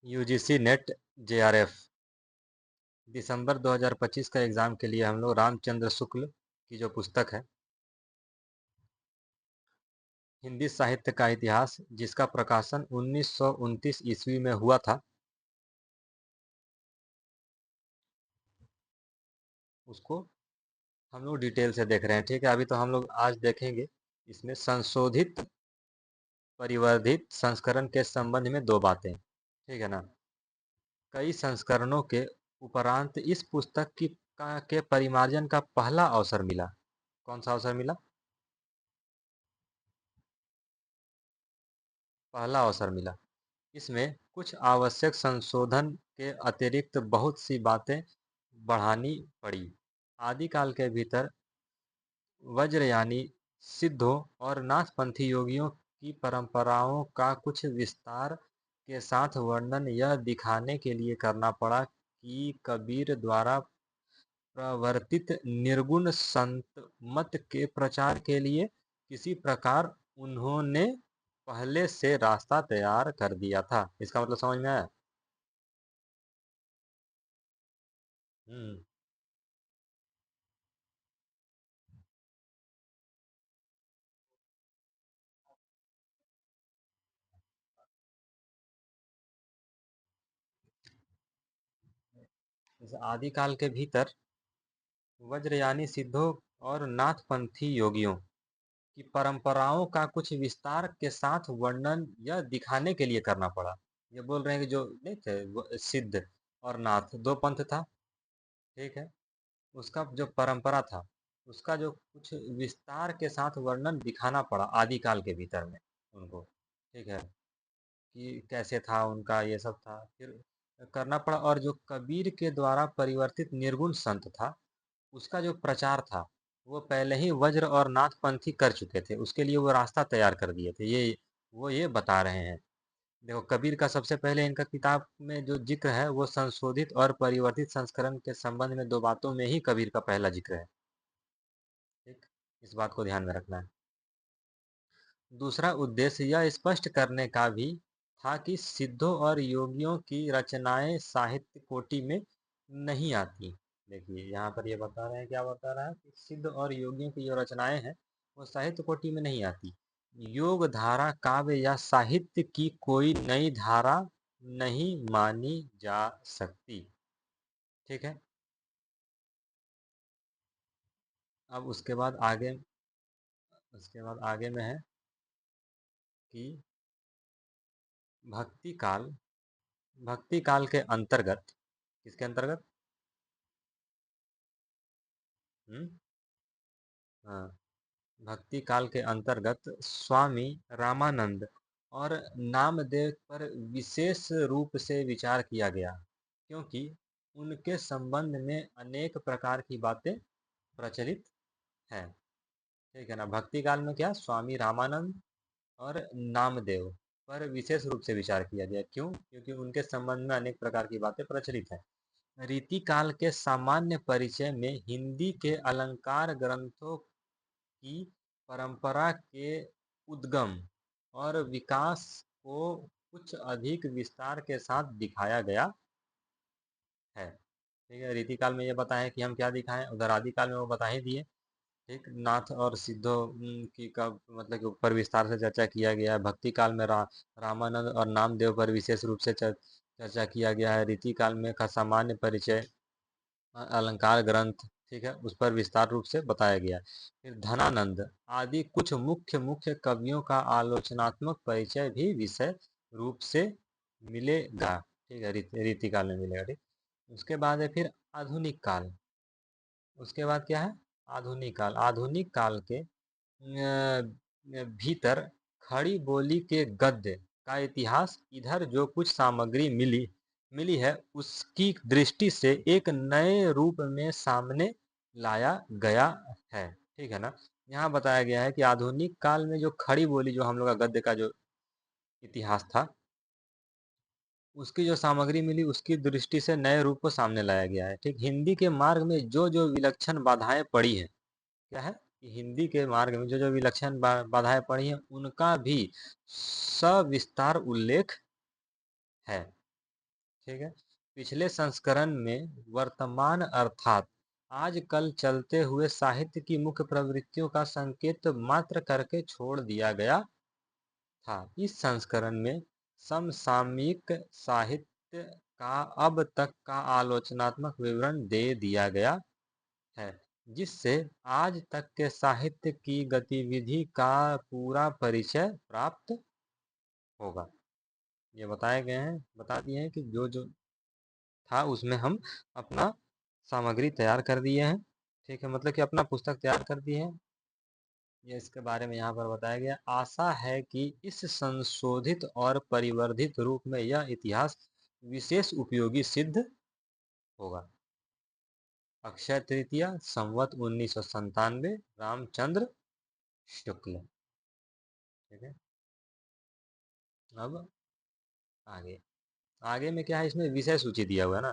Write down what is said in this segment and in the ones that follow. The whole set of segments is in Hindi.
यूजीसी नेट जेआरएफ दिसंबर 2025 का एग्ज़ाम के लिए हम लोग रामचंद्र शुक्ल की जो पुस्तक है हिंदी साहित्य का इतिहास, जिसका प्रकाशन 1929 ईस्वी में हुआ था, उसको हम लोग डिटेल से देख रहे हैं। ठीक है, अभी तो हम लोग आज देखेंगे इसमें संशोधित परिवर्धित संस्करण के संबंध में दो बातें। ठीक है ना। कई संस्करणों के उपरांत इस पुस्तक के परिमार्जन का पहला अवसर मिला। कौन सा अवसर मिला? पहला अवसर मिला। इसमें कुछ आवश्यक संशोधन के अतिरिक्त बहुत सी बातें बढ़ानी पड़ी। आदिकाल के भीतर वज्रयानी सिद्धों और नाथपंथी योगियों की परंपराओं का कुछ विस्तार के साथ वर्णन यह दिखाने के लिए करना पड़ा कि कबीर द्वारा प्रवर्तित निर्गुण संत मत के प्रचार के लिए किसी प्रकार उन्होंने पहले से रास्ता तैयार कर दिया था। इसका मतलब समझ में आया? हम्म। जैसे आदिकाल के भीतर वज्रयानी सिद्धों और नाथपंथी योगियों की परंपराओं का कुछ विस्तार के साथ वर्णन यह दिखाने के लिए करना पड़ा। ये बोल रहे हैं कि जो नहीं थे सिद्ध और नाथ दो पंथ था। ठीक है, उसका जो परंपरा था उसका जो कुछ विस्तार के साथ वर्णन दिखाना पड़ा आदिकाल के भीतर में उनको। ठीक है, कि कैसे था उनका ये सब था, फिर करना पड़ा। और जो कबीर के द्वारा परिवर्तित निर्गुण संत था उसका जो प्रचार था वो पहले ही वज्र और नाथपंथी कर चुके थे, उसके लिए वो रास्ता तैयार कर दिए थे। ये बता रहे हैं। देखो, कबीर का सबसे पहले इनका किताब में जो जिक्र है वो संशोधित और परिवर्तित संस्करण के संबंध में दो बातों में ही कबीर का पहला जिक्र है। ठीक, इस बात को ध्यान में रखना है। दूसरा उद्देश्य यह स्पष्ट करने का भी था कि सिद्धों और योगियों की रचनाएं साहित्य कोटि में नहीं आती। देखिए यहाँ पर ये बता रहे हैं, क्या बता रहा है कि सिद्ध और योगियों की जो रचनाएं हैं वो साहित्य कोटि में नहीं आती। योग धारा काव्य या साहित्य की कोई नई धारा नहीं मानी जा सकती। ठीक है। अब उसके बाद आगे में है कि भक्ति काल भक्ति काल के अंतर्गत, किसके अंतर्गत? हम्म। हाँ, भक्ति काल के अंतर्गत स्वामी रामानंद और नामदेव पर विशेष रूप से विचार किया गया, क्योंकि उनके संबंध में अनेक प्रकार की बातें प्रचलित हैं। ठीक है ना। भक्ति काल में क्या, स्वामी रामानंद और नामदेव पर विशेष रूप से विचार किया गया। क्यों? क्योंकि उनके संबंध में अनेक प्रकार की बातें प्रचलित हैं। रीति काल के सामान्य परिचय में हिंदी के अलंकार ग्रंथों की परंपरा के उद्गम और विकास को कुछ अधिक विस्तार के साथ दिखाया गया है। ठीक है, रीति काल में ये बताएं कि हम क्या दिखाएं, उधर आदिकाल में वो बता ही दिए। ठीक, नाथ और सिद्धों की का मतलब के ऊपर विस्तार से चर्चा किया गया है। भक्ति काल में रामानंद और नामदेव पर विशेष रूप से चर्चा किया गया है। रीति काल में का सामान्य परिचय अलंकार ग्रंथ, ठीक है, उस पर विस्तार रूप से बताया गया। फिर धनानंद आदि कुछ मुख्य मुख्य कवियों का आलोचनात्मक परिचय भी विषय रूप से मिलेगा। ठीक है, रीति काल में मिलेगा। ठीक, उसके बाद है फिर आधुनिक काल। उसके बाद क्या है? आधुनिक काल। आधुनिक काल के भीतर खड़ी बोली के गद्य का इतिहास, इधर जो कुछ सामग्री मिली मिली है उसकी दृष्टि से एक नए रूप में सामने लाया गया है। ठीक है ना। यहाँ बताया गया है कि आधुनिक काल में जो खड़ी बोली, जो हम लोग का गद्य का जो इतिहास था, उसकी जो सामग्री मिली उसकी दृष्टि से नए रूप को सामने लाया गया है। ठीक, हिंदी के मार्ग में जो जो विलक्षण बाधाएं पड़ी हैं, क्या है कि हिंदी के मार्ग में जो जो विलक्षण बाधाएं पड़ी हैं उनका भी सविस्तार उल्लेख है। ठीक है। पिछले संस्करण में वर्तमान अर्थात आजकल चलते हुए साहित्य की मुख्य प्रवृत्तियों का संकेत मात्र करके छोड़ दिया गया था। इस संस्करण में समसामयिक साहित्य का अब तक का आलोचनात्मक विवरण दे दिया गया है, जिससे आज तक के साहित्य की गतिविधि का पूरा परिचय प्राप्त होगा। ये बताए गए हैं, बता दिए हैं कि जो जो था उसमें हम अपना सामग्री तैयार कर दिए हैं। ठीक है, मतलब कि अपना पुस्तक तैयार कर दिए हैं। ये इसके बारे में यहाँ पर बताया गया। आशा है कि इस संशोधित और परिवर्धित रूप में यह इतिहास विशेष उपयोगी सिद्ध होगा। अक्षय तृतीया संवत 1997, रामचंद्र शुक्ल। ठीक है, अब आगे आगे में क्या है, इसमें विषय सूची दिया हुआ है ना।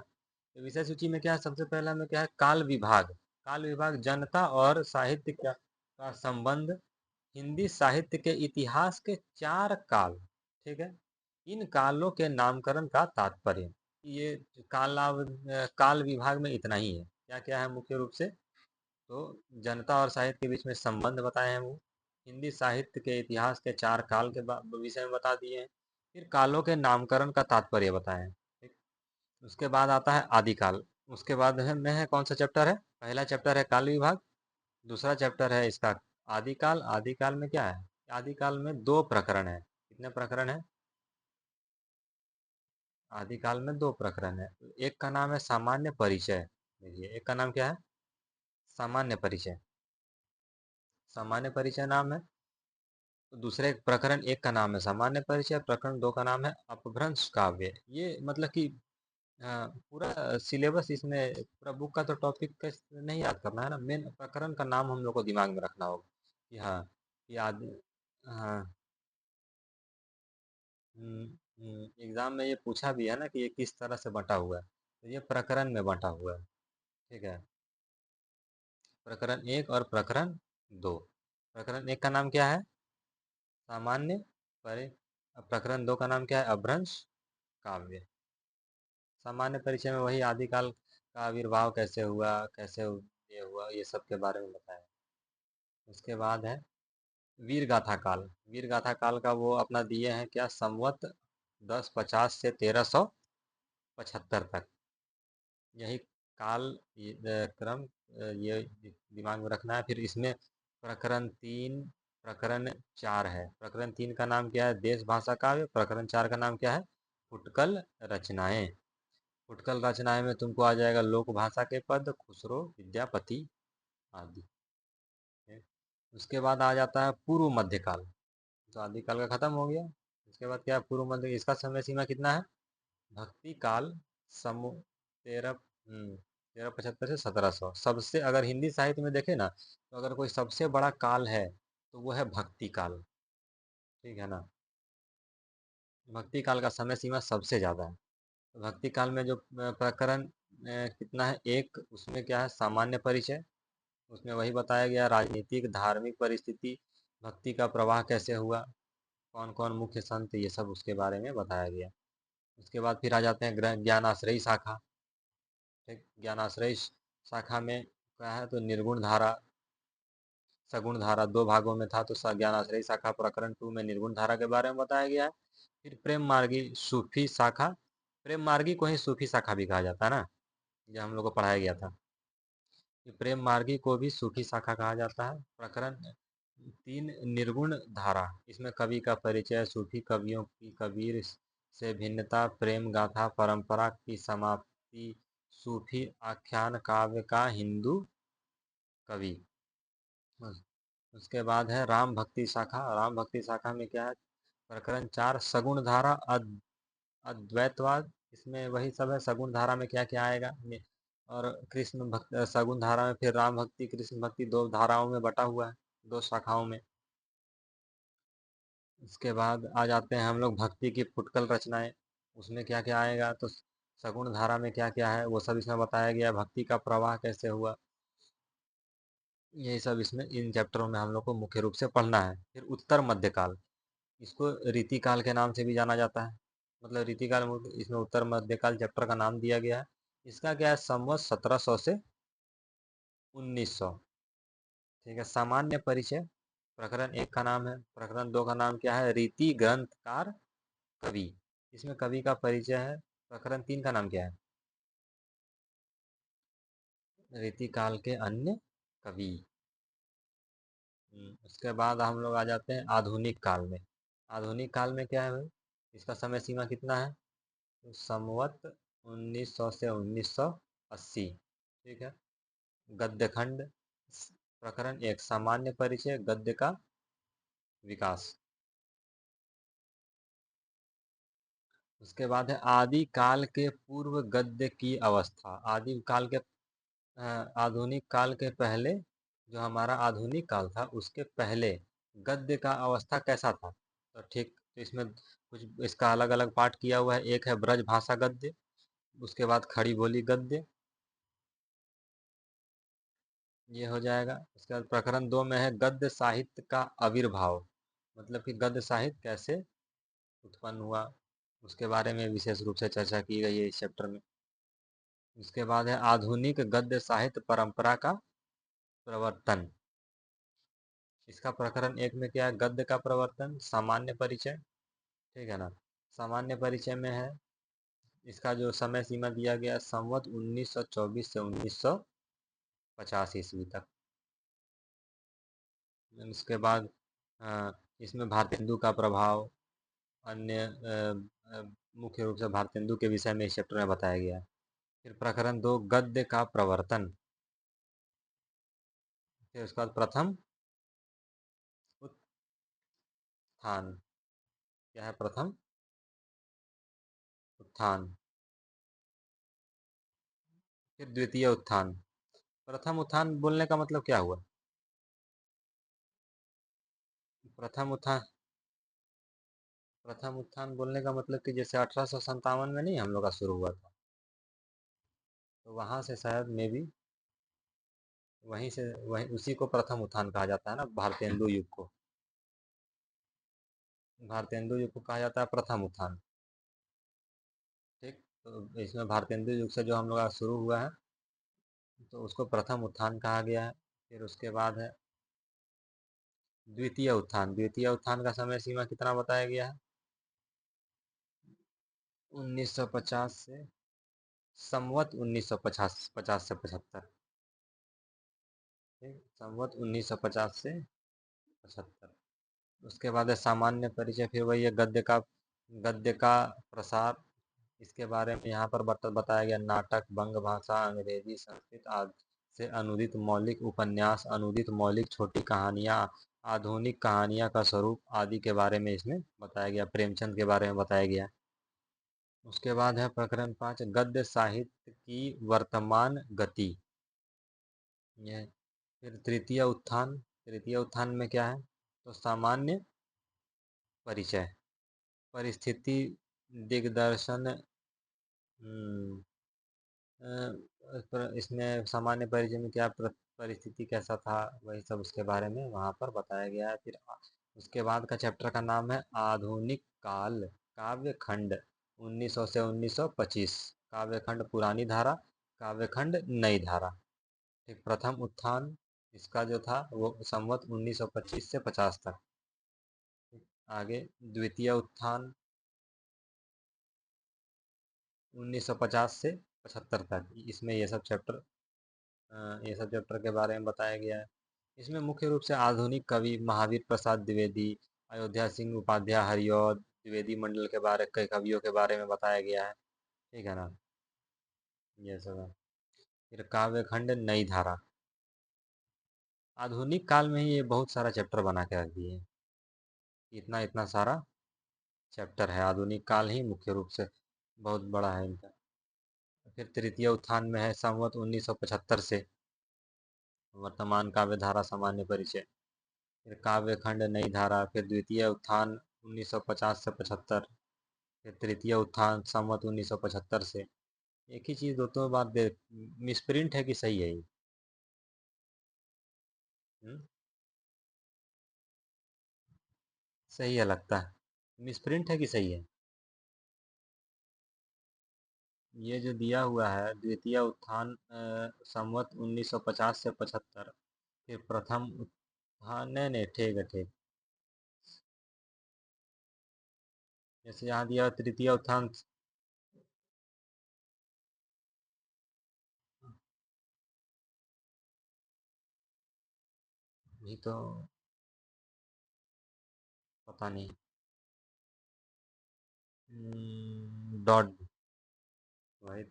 तो विषय सूची में क्या है, सबसे पहला में क्या है, काल विभाग। काल विभाग जनता और साहित्य का संबंध, हिंदी साहित्य के इतिहास के 4 काल। ठीक है, इन कालों के नामकरण का तात्पर्य। ये काल विभाग में इतना ही है। क्या क्या है मुख्य रूप से, तो जनता और साहित्य के बीच में संबंध बताए हैं वो, हिंदी साहित्य के इतिहास के 4 काल के विषय में बता दिए हैं, फिर कालों के नामकरण का तात्पर्य बताए हैं। ठीक, उसके बाद आता है आदिकाल। उसके बाद है कौन सा चैप्टर है, पहला चैप्टर है काल विभाग, दूसरा चैप्टर है इसका आदिकाल। आदिकाल में क्या है, आदिकाल में 2 प्रकरण है। कितने प्रकरण है, आदिकाल में 2 प्रकरण है। एक का नाम है सामान्य परिचय। देखिए, एक का नाम क्या है, सामान्य परिचय। सामान्य परिचय नाम है। तो दूसरे प्रकरण 1 का नाम है सामान्य परिचय, प्रकरण 2 का नाम है अपभ्रंश काव्य। ये मतलब कि पूरा सिलेबस इसमें, पूरा बुक का तो टॉपिक नहीं याद करना है ना, मेन प्रकरण का नाम हम लोग को दिमाग में रखना होगा कि हाँ, ये आदि। हाँ। एग्जाम में ये पूछा भी है ना कि ये किस तरह से बंटा हुआ है, तो ये प्रकरण में बंटा हुआ है। ठीक है, प्रकरण 1 और प्रकरण 2। प्रकरण 1 का नाम क्या है, सामान्य परि प्रकरण 2 का नाम क्या है, अभ्रंश काव्य। सामान्य परिचय में वही आदिकाल का आविर्भाव कैसे हुआ, कैसे ये हुआ, ये सब के बारे में बताया। उसके बाद है वीर गाथा काल। वीर गाथा काल का वो अपना दिए हैं क्या, संवत 1050 से 1375 तक। यही काल क्रम ये दिमाग में रखना है। फिर इसमें प्रकरण 3, प्रकरण 4 है। प्रकरण 3 का नाम क्या है, देश भाषा काव्य। प्रकरण 4 का नाम क्या है, फुटकल रचनाएं। फुटकल रचनाएं में तुमको आ जाएगा लोक भाषा के पद, खुसरो, विद्यापति आदि। उसके बाद आ जाता है पूर्व मध्यकाल। तो आदिकाल का खत्म हो गया। उसके बाद क्या है, पूर्व मध्य। इसका समय सीमा कितना है, भक्ति काल समु 1375 से 1700। सबसे अगर हिंदी साहित्य में देखे ना, तो अगर कोई सबसे बड़ा काल है तो वो है भक्ति काल। ठीक है ना, भक्ति काल का समय सीमा सबसे ज़्यादा है। तो भक्ति काल में जो प्रकरण कितना है, एक, उसमें क्या है, सामान्य परिचय। उसमें वही बताया गया, राजनीतिक धार्मिक परिस्थिति, भक्ति का प्रवाह कैसे हुआ, कौन कौन मुख्य संत, ये सब उसके बारे में बताया गया। उसके बाद फिर आ जाते हैं ज्ञानाश्रयी शाखा। ठीक, ज्ञानाश्रयी शाखा में क्या है, तो निर्गुण धारा, सगुण धारा, 2 भागों में था। तो ज्ञानाश्रयी शाखा प्रकरण 2 में निर्गुण धारा के बारे में बताया गया है। फिर प्रेम मार्गी सूफी शाखा। प्रेम मार्गी को ही सूफी शाखा भी कहा जाता है ना, जो हम लोग को पढ़ाया गया था। ये प्रेम मार्गी को भी सूफी शाखा कहा जाता है। प्रकरण 3 निर्गुण धारा। इसमें कवि का परिचय, सूफी कवियों की कबीर से भिन्नता, प्रेम गाथा परंपरा की समाप्ति, सूफी आख्यान काव्य का हिंदू कवि। उसके बाद है राम भक्ति शाखा। राम भक्ति शाखा में क्या है, प्रकरण 4 सगुण धारा, अद्वैतवाद। इसमें वही सब है, सगुण धारा में क्या क्या आएगा। और कृष्ण भक्त सगुण धारा में फिर राम भक्ति कृष्ण भक्ति 2 धाराओं में बटा हुआ है, 2 शाखाओं में। उसके बाद आ जाते हैं हम लोग भक्ति की फुटकल रचनाएं। उसमें क्या क्या आएगा, तो सगुण धारा में क्या क्या है वो सब इसमें बताया गया, भक्ति का प्रवाह कैसे हुआ, यही सब इसमें इन चैप्टरों में हम लोग को मुख्य रूप से पढ़ना है। फिर उत्तर मध्यकाल, इसको रीति काल के नाम से भी जाना जाता है। मतलब रीतिकाल इसमें उत्तर मध्यकाल चैप्टर का नाम दिया गया है। इसका क्या है, संवत 1700 से 1900। ठीक है, सामान्य परिचय प्रकरण 1 का नाम है। प्रकरण 2 का नाम क्या है, रीति ग्रंथकार कवि। इसमें कवि का परिचय है। प्रकरण 3 का नाम क्या है, रीतिकाल के अन्य कवि। उसके बाद हम लोग आ जाते हैं आधुनिक काल में। आधुनिक काल में क्या है भाई, इसका समय सीमा कितना है, तो संवत 1900 से 1980। ठीक है, गद्यखंड प्रकरण 1 सामान्य परिचय गद्य का विकास। उसके बाद है आदि काल के पूर्व गद्य की अवस्था। आदि काल के आधुनिक काल के पहले, जो हमारा आधुनिक काल था उसके पहले गद्य का अवस्था कैसा था। तो ठीक, तो इसमें कुछ इसका अलग अलग पार्ट किया हुआ है। एक है ब्रज भाषा गद्य, उसके बाद खड़ी बोली गद्य, ये हो जाएगा। उसके बाद प्रकरण 2 में है गद्य साहित्य का आविर्भाव, मतलब कि गद्य साहित्य कैसे उत्पन्न हुआ, उसके बारे में विशेष रूप से चर्चा की गई है इस चैप्टर में। उसके बाद है आधुनिक गद्य साहित्य परंपरा का प्रवर्तन। इसका प्रकरण 1 में क्या है, गद्य का प्रवर्तन सामान्य परिचय। ठीक है ना, सामान्य परिचय में है, इसका जो समय सीमा दिया गया संवत 1924 से 1950 ईस्वी तक। उसके बाद इसमें भारतेंदु का प्रभाव, अन्य मुख्य रूप से भारतेंदु के विषय में इस चैप्टर में बताया गया है। फिर प्रकरण 2 गद्य का प्रवर्तन। फिर उसके बाद प्रथम उत्थान, क्या है प्रथम उत्थान। फिर द्वितीय उत्थान। प्रथम उत्थान बोलने का मतलब क्या हुआ, प्रथम उत्थान, प्रथम उत्थान बोलने का मतलब कि जैसे 1857 में नहीं हम लोग का शुरू हुआ था, तो वहां से शायद मे भी वहीं से, वहीं उसी को प्रथम उत्थान कहा जाता है ना, भारतेंदु युग को। भारतेंदु युग को कहा जाता है प्रथम उत्थान। ठीक, तो इसमें भारतेंदु युग से जो हम लोग का शुरू हुआ है, तो उसको प्रथम उत्थान कहा गया है। फिर उसके बाद है द्वितीय उत्थान। द्वितीय उत्थान का समय सीमा कितना बताया गया है, 1950 से संवत 1950, 50 से 75। ठीक, संवत 1950 से 75। उसके बाद है सामान्य परिचय, फिर वही है गद्य का प्रसार। इसके बारे में यहाँ पर बताया गया नाटक, बंग भाषा, अंग्रेजी, संस्कृत आदि से अनुदित मौलिक उपन्यास, अनुदित मौलिक छोटी कहानियाँ, आधुनिक कहानियाँ का स्वरूप आदि के बारे में इसमें बताया गया। प्रेमचंद के बारे में बताया गया। उसके बाद है प्रकरण 5 गद्य साहित्य की वर्तमान गति। यह फिर तृतीय उत्थान। तृतीय उत्थान में क्या है, तो सामान्य परिचय, परिस्थिति, दिग्दर्शन। हम्म, इसमें सामान्य परिचय में क्या परिस्थिति कैसा था, वही सब उसके बारे में वहाँ पर बताया गया है। फिर उसके बाद का चैप्टर का नाम है आधुनिक काल काव्य खंड 1900 से 1925। काव्य खंड पुरानी धारा, काव्य खंड नई धारा। ठीक, प्रथम उत्थान इसका जो था वो संवत 1925 से 50 तक। आगे द्वितीय उत्थान 1950 से 75 तक। इसमें ये सब चैप्टर के बारे में बताया गया है। इसमें मुख्य रूप से आधुनिक कवि महावीर प्रसाद द्विवेदी, अयोध्या सिंह उपाध्याय, हरिऔध द्विवेदी मंडल के बारे के कवियों के बारे में बताया गया है। ठीक है ना, ये सब है। फिर काव्य खंड नई धारा, आधुनिक काल में ही ये बहुत सारा चैप्टर बना के रख दिए हैं। इतना इतना सारा चैप्टर है, आधुनिक काल ही मुख्य रूप से बहुत बड़ा है इनका। फिर तृतीय उत्थान में है संवत 1975 से वर्तमान काव्य धारा सामान्य परिचय। फिर काव्य खंड नई धारा, फिर द्वितीय उत्थान 1950 से 75। फिर तृतीय उत्थान संवत 1975 से। एक ही चीज़ दो बार दे, मिसप्रिंट है कि सही है ये, हम्म? सही है लगता है, मिसप्रिंट है कि सही है, ये जो दिया हुआ है द्वितीय उत्थान संवत 1950 से 75, फिर प्रथम उत्थान, नहीं नहीं, ठीक है ठीक। जैसे यहाँ दिया तृतीय उत्थान, भी तो पता नहीं। डॉट, वही।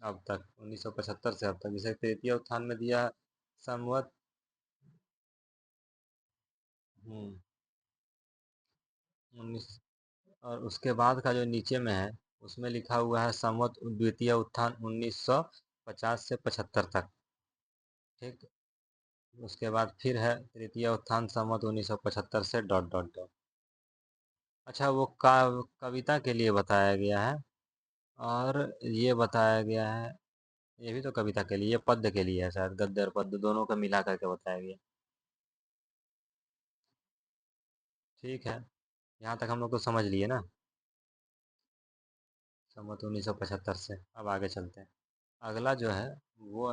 अब तक 1975 से अब तक, जैसे तृतीय उत्थान में दिया संवत। हम्म, 19, और उसके बाद का जो नीचे में है उसमें लिखा हुआ है संवत द्वितीय उत्थान 1950 से 75 तक। ठीक। उसके बाद फिर है तृतीय उत्थान संवत 1975 से डॉट डॉट डॉट। अच्छा, वो कविता के लिए बताया गया है। और ये बताया गया है, ये भी तो कविता के लिए, ये पद्य के लिए है शायद, गद्य और पद्य दोनों का मिला करके बताया गया। ठीक है, यहाँ तक हम लोग तो समझ लिए ना, संवत 1975 से। अब आगे चलते हैं। अगला जो है वो,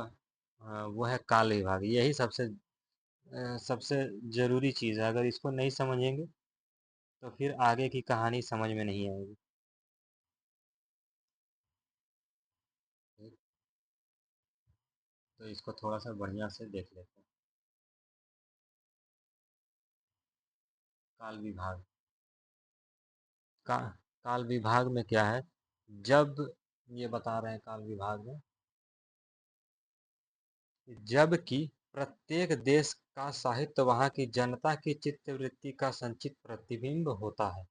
वो है काल विभाग। यही सबसे जरूरी चीज़ है। अगर इसको नहीं समझेंगे तो फिर आगे की कहानी समझ में नहीं आएगी। ठीक, तो इसको थोड़ा सा बढ़िया से देख लेते हैं। काल विभाग का, काल विभाग में क्या है, जब, ये बता रहे हैं काल विभाग में, जबकि प्रत्येक देश का साहित्य वहाँ की जनता की चित्तवृत्ति का संचित प्रतिबिंब होता है।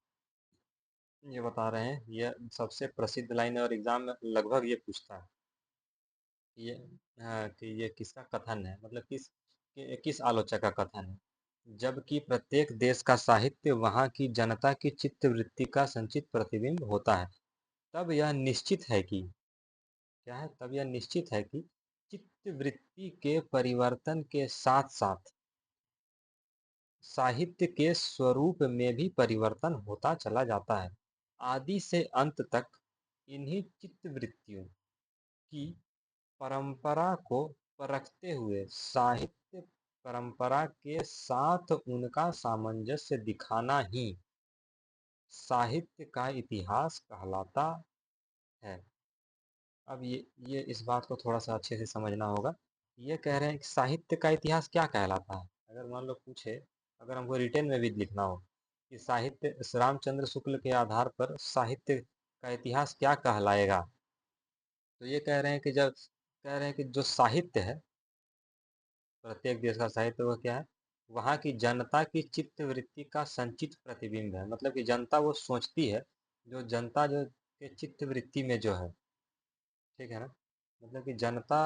ये बता रहे हैं, ये सबसे प्रसिद्ध लाइन है और एग्जाम में लगभग ये पूछता है। ये, हाँ, कि ये किसका कथन है, मतलब किस आलोचक का कथन है। जबकि प्रत्येक देश का साहित्य वहाँ की जनता की चित्तवृत्ति का संचित प्रतिबिंब होता है, तब यह निश्चित है कि, क्या है, तब यह निश्चित है कि चित्तवृत्ति के परिवर्तन के साथ साथ साहित्य के स्वरूप में भी परिवर्तन होता चला जाता है। आदि से अंत तक इन्हीं चित्तवृत्तियों की परंपरा को परखते हुए साहित्य परंपरा के साथ उनका सामंजस्य दिखाना ही साहित्य का इतिहास कहलाता है। अब ये इस बात को थोड़ा सा अच्छे से समझना होगा। ये कह रहे हैं कि साहित्य का इतिहास क्या कहलाता है। अगर मान लो पूछे, अगर हमको रिटेन में भी लिखना हो कि साहित्य, रामचंद्र शुक्ल के आधार पर साहित्य का इतिहास क्या कहलाएगा, तो ये कह रहे हैं कि जब, कह रहे हैं कि जो साहित्य है, प्रत्येक देश का साहित्य वो क्या है, वहाँ की जनता की चित्त वृत्ति का संचित प्रतिबिंब है। मतलब कि जनता वो सोचती है, जो जनता जो के चित्त वृत्ति में जो है, ठीक है ना, मतलब कि जनता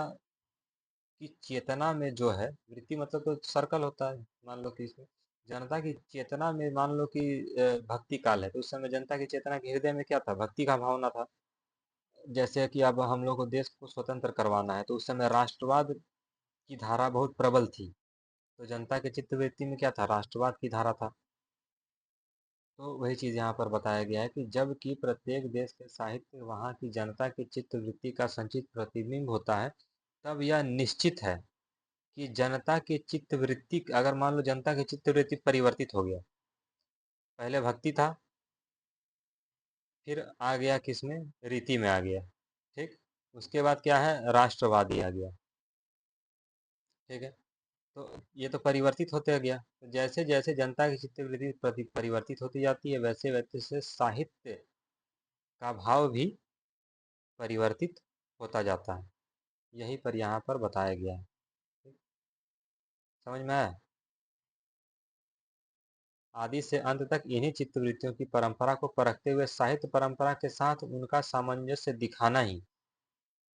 की चेतना में जो है, वृत्ति मतलब तो सर्कल होता है, मान लो कि इसमें जनता की चेतना में, मान लो कि भक्ति काल है, तो उस समय जनता की चेतना के हृदय में क्या था, भक्ति का भावना था। जैसे कि अब हम लोग को देश को स्वतंत्र करवाना है, तो उस समय राष्ट्रवाद की धारा बहुत प्रबल थी, तो जनता के चित्तवृत्ति में क्या था, राष्ट्रवाद की धारा था। तो वही चीज़ यहाँ पर बताया गया है कि जबकि प्रत्येक देश के साहित्य वहाँ की जनता की चित्तवृत्ति का संचित प्रतिबिंब होता है, तब यह निश्चित है कि जनता की चित्तवृत्ति, अगर मान लो जनता की चित्तवृत्ति परिवर्तित हो गया, पहले भक्ति था, फिर आ गया किसमें, रीति में आ गया। ठीक। उसके बाद क्या है, राष्ट्रवादी आ गया। ठीक है। तो ये तो परिवर्तित होते गया, तो जैसे जैसे जनता की चित्तवृत्ति परिवर्तित होती जाती है, वैसे वैसे से साहित्य का भाव भी परिवर्तित होता जाता है। यही पर यहाँ पर बताया गया है। ठीक? समझ में आया। आदि से अंत तक इन्हीं चित्तवृत्तियों की परंपरा को परखते हुए साहित्य परंपरा के साथ उनका सामंजस्य दिखाना ही,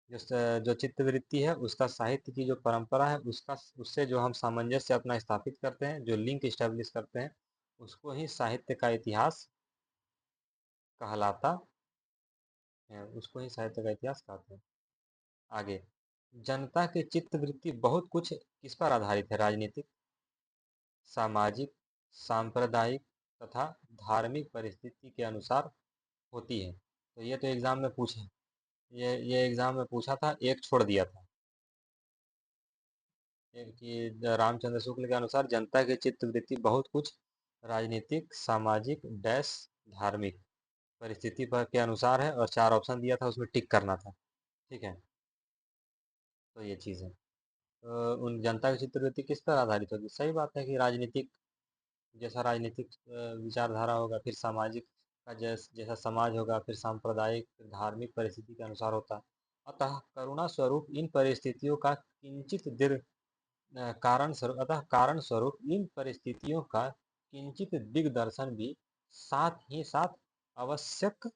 जो चित्तवृत्ति है उसका साहित्य की जो परंपरा है उसका, उससे जो हम सामंजस्य अपना स्थापित करते हैं, जो लिंक स्टैब्लिश करते हैं, उसको ही साहित्य का इतिहास कहलाता है, उसको ही साहित्य का इतिहास कहते हैं। आगे, जनता की चित्तवृत्ति बहुत कुछ किस पर आधारित है, राजनीतिक, सामाजिक, सांप्रदायिक तथा धार्मिक परिस्थिति के अनुसार होती है। तो ये तो एग्जाम में पूछे, ये एग्जाम में पूछा था, एक छोड़ दिया था। एक कि रामचंद्र शुक्ल के अनुसार जनता की चित्त वृत्ति बहुत कुछ राजनीतिक, सामाजिक, डैश, धार्मिक परिस्थिति पर के अनुसार है, और 4 ऑप्शन दिया था, उसमें टिक करना था। ठीक है, तो ये चीज़ है। तो उन जनता की चित्तवृत्ति किस पर आधारित होगी? सही बात है कि राजनीतिक, जैसा राजनीतिक विचारधारा होगा, फिर सामाजिक का जैसा समाज होगा, फिर सांप्रदायिक, फिर धार्मिक परिस्थिति के अनुसार होता है। अतः करुणा स्वरूप इन परिस्थितियों का किंचित दीर्घ कारण स्वरूप इन परिस्थितियों का किंचित दिग्दर्शन भी साथ ही साथ आवश्यक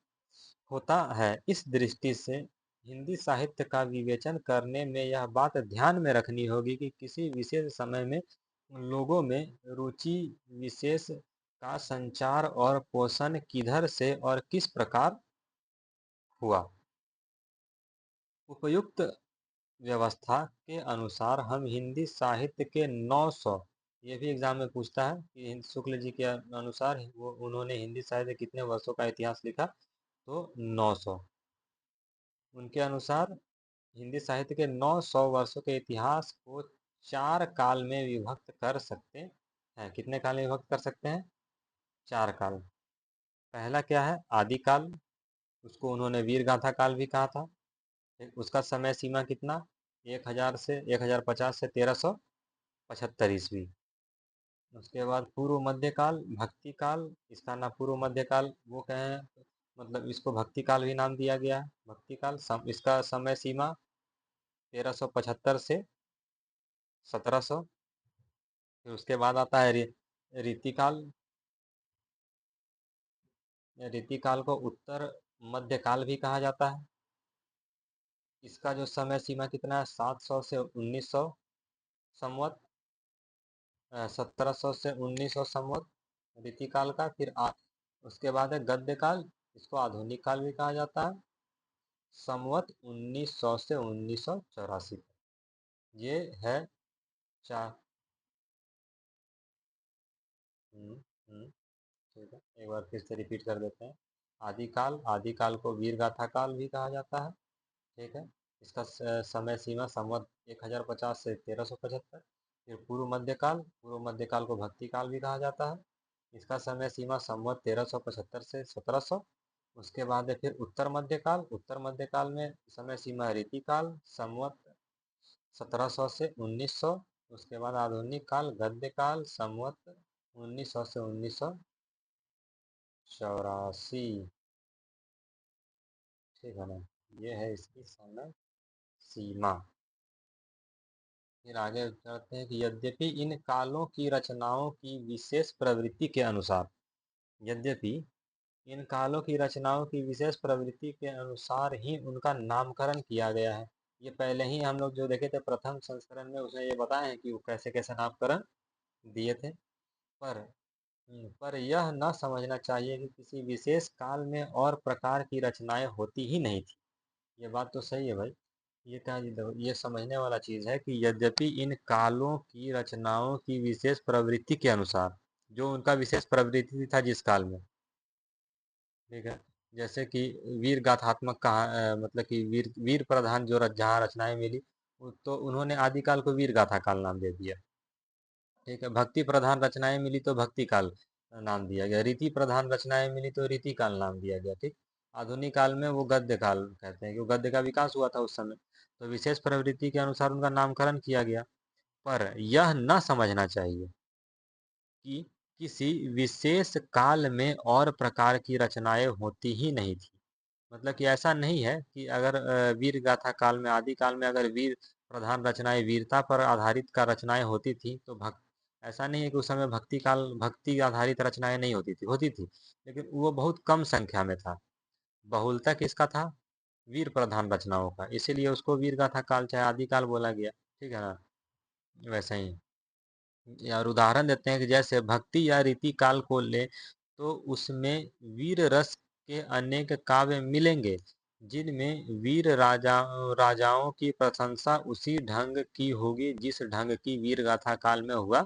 होता है। इस दृष्टि से हिंदी साहित्य का विवेचन करने में यह बात ध्यान में रखनी होगी कि किसी विशेष समय में लोगों में रुचि विशेष का संचार और पोषण किधर से और किस प्रकार हुआ। उपयुक्त व्यवस्था के अनुसार हम हिंदी साहित्य के 900, ये भी एग्जाम में पूछता है कि शुक्ल जी के अनुसार वो उन्होंने हिंदी साहित्य कितने वर्षों का इतिहास लिखा, तो 900। उनके अनुसार हिंदी साहित्य के 900 वर्षों के इतिहास को 4 काल में विभक्त कर सकते हैं। कितने काल में विभक्त कर सकते हैं? 4 काल। पहला क्या है? आदिकाल, उसको उन्होंने वीर गाथा काल भी कहा था। उसका समय सीमा कितना? 1050 से 1375 ईस्वी। उसके बाद पूर्व मध्यकाल, भक्ति काल, इसका नाम पूर्व मध्यकाल वो कहें, मतलब इसको भक्ति काल भी नाम दिया गया है। भक्ति काल इसका समय सीमा 1375 से 1700। फिर उसके बाद आता है रीतिकाल। रीतिकाल को उत्तर मध्यकाल भी कहा जाता है। इसका जो समय सीमा कितना है? 700 से 1900 संवत, 1700 से 1900 संवत रीतिकाल का। फिर उसके बाद है गद्य काल, इसको आधुनिक काल भी कहा जाता है, संवत 1900 से 1984। ये है चार। हम्म, हम्म, ठीक है, एक बार फिर से रिपीट कर देते हैं। आदिकाल, आदिकाल को वीर गाथा काल भी कहा जाता है। ठीक है, इसका समय सीमा संवत 1050 से 1375। फिर पूर्व मध्यकाल, पूर्व मध्यकाल को भक्ति काल भी कहा जाता है। इसका समय सीमा संवत 1375 से 1700। उसके बाद है फिर उत्तर मध्यकाल, उत्तर मध्यकाल में समय सीमा रीतिकाल, संवत 1700 से 1900। उसके बाद आधुनिक काल, गद्य काल, संवत 1900 से 1984। ठीक है ना, ये है इसकी समय सीमा। फिर आगे चलते हैं कि यद्यपि इन कालों की रचनाओं की विशेष प्रवृत्ति के अनुसार, यद्यपि इन कालों की रचनाओं की विशेष प्रवृत्ति के अनुसार ही उनका नामकरण किया गया है। ये पहले ही हम लोग जो देखे थे प्रथम संस्करण में, उसमें ये बताए हैं कि वो कैसे कैसे नामकरण दिए थे। पर पर यह न समझना चाहिए कि किसी विशेष काल में और प्रकार की रचनाएं होती ही नहीं थी। ये बात तो सही है भाई। ये क्या, ये समझने वाला चीज है कि यद्यपि इन कालों की रचनाओं की विशेष प्रवृत्ति के अनुसार, जो उनका विशेष प्रवृत्ति था जिस काल में, ठीक है, जैसे कि वीर गाथात्मक कहा, मतलब कि वीर वीर प्रधान जो जहाँ रचनाएं मिली, तो उन्होंने आदिकाल को वीर गाथा काल नाम दे दिया। ठीक है, भक्ति प्रधान रचनाएं मिली तो भक्ति काल नाम दिया गया, रीति प्रधान रचनाएं मिली तो रीति काल नाम दिया गया। ठीक, आधुनिक काल में वो गद्य काल कहते हैं, क्योंकि गद्य का विकास हुआ था उस समय, तो विशेष प्रवृत्ति के अनुसार उनका नामकरण किया गया। पर यह न समझना चाहिए कि किसी विशेष काल में और प्रकार की रचनाएं होती ही नहीं थी। मतलब कि ऐसा नहीं है कि अगर वीर गाथा काल में, आदि काल में अगर वीर प्रधान रचनाएं, वीरता पर आधारित का रचनाएं होती थी, तो भक्त, ऐसा नहीं है कि उस समय भक्ति काल, भक्ति आधारित रचनाएं नहीं होती थी, होती थी, लेकिन वो बहुत कम संख्या में था। बहुलता किसका था? वीर प्रधान रचनाओं का, इसीलिए उसको वीर गाथा काल चाहे आदि काल बोला गया। ठीक है ना, वैसे ही। और उदाहरण देते हैं कि जैसे भक्ति या रीति काल को ले, तो उसमें वीर रस के अनेक काव्य मिलेंगे, जिनमें वीर राजाओं की प्रशंसा उसी ढंग की होगी जिस ढंग की वीर गाथा काल में हुआ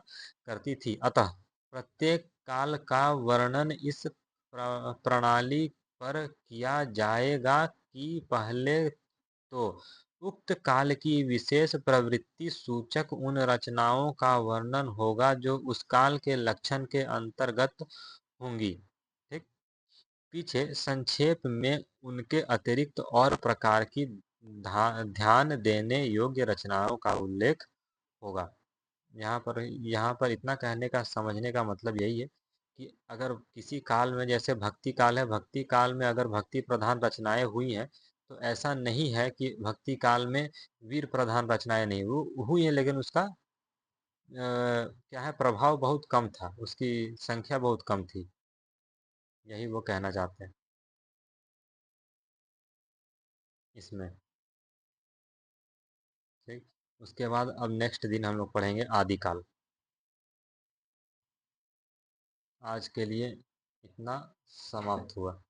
करती थी। अतः प्रत्येक काल का वर्णन इस प्रणाली पर किया जाएगा कि पहले तो उक्त काल की विशेष प्रवृत्ति सूचक उन रचनाओं का वर्णन होगा जो उस काल के लक्षण के अंतर्गत होंगी। ठीक। पीछे संक्षेप में उनके अतिरिक्त और प्रकार की ध्यान देने योग्य रचनाओं का उल्लेख होगा। यहाँ पर इतना कहने का समझने का मतलब यही है कि अगर किसी काल में, जैसे भक्ति काल है, भक्ति काल में अगर भक्ति प्रधान रचनाएं हुई हैं, तो ऐसा नहीं है कि भक्ति काल में वीर प्रधान रचनाएं नहीं हुई हैं, लेकिन उसका क्या है, प्रभाव बहुत कम था, उसकी संख्या बहुत कम थी। यही वो कहना चाहते हैं इसमें। ठीक। उसके बाद अब नेक्स्ट दिन हम लोग पढ़ेंगे आदिकाल। आज के लिए इतना समाप्त हुआ।